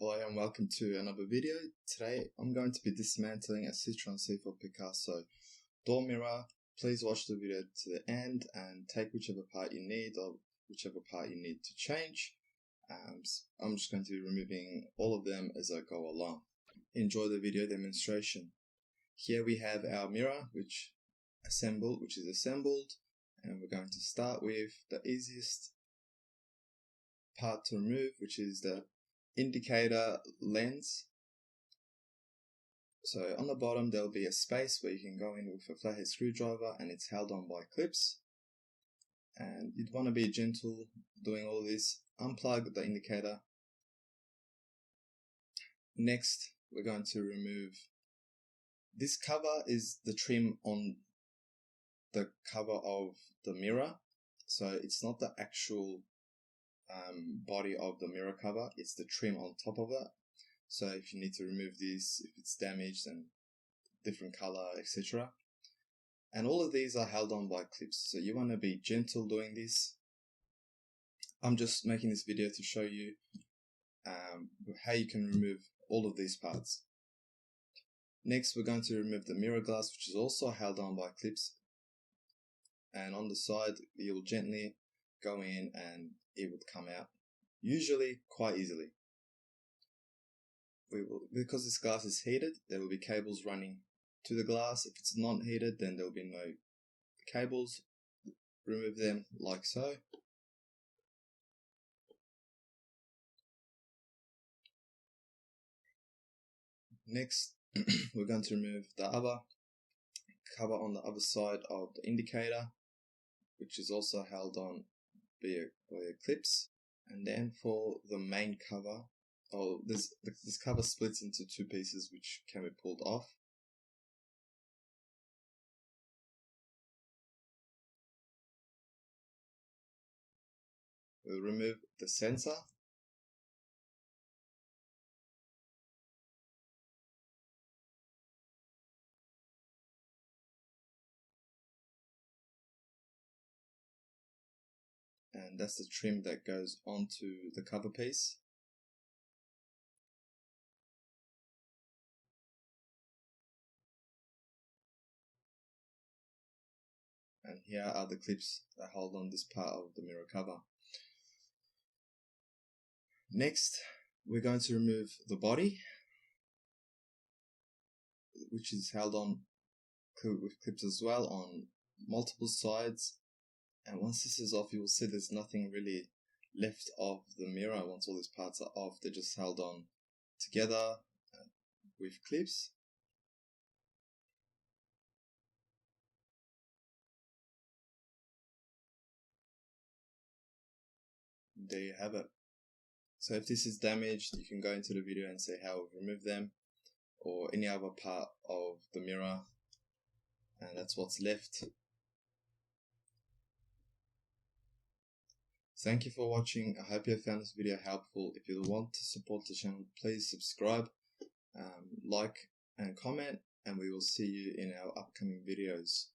Hello and welcome to another video. Today I'm going to be dismantling a Citroen C4 Picasso door mirror. Please watch the video to the end and take whichever part you need or whichever part you need to change. I'm just going to be removing all of them as I go along. Enjoy the video demonstration. Here we have our mirror which is assembled, and we're going to start with the easiest part to remove, which is the indicator lens. So on the bottom there'll be a space where you can go in with a flathead screwdriver, and it's held on by clips, and you'd want to be gentle doing all this. Unplug the indicator. Next we're going to remove this cover. Is the trim on the cover of the mirror, so it's not the actual body of the mirror cover, it's the trim on top of it. So if you need to remove this, if it's damaged and different color, etc. And all of these are held on by clips, so you want to be gentle doing this. I'm just making this video to show you how you can remove all of these parts. Next we're going to remove the mirror glass, which is also held on by clips, and on the side you'll gently go in and it would come out, usually quite easily. Because this glass is heated, there will be cables running to the glass. If it's not heated, then there will be no cables. Remove them like so. Next we're going to remove the other cover on the other side of the indicator, which is also held on via clips. And then for the main cover, this cover splits into two pieces which can be pulled off. We'll remove the sensor. And that's the trim that goes onto the cover piece. And here are the clips that hold on this part of the mirror cover. Next, we're going to remove the body, which is held on with clips as well on multiple sides. And once this is off, you will see there's nothing really left of the mirror. Once all these parts are off, they're just held on together with clips. There you have it. So if this is damaged, you can go into the video and see how we've removed them, or any other part of the mirror, and that's what's left. Thank you for watching. I hope you have found this video helpful. If you want to support the channel, please subscribe, like and comment, and we will see you in our upcoming videos.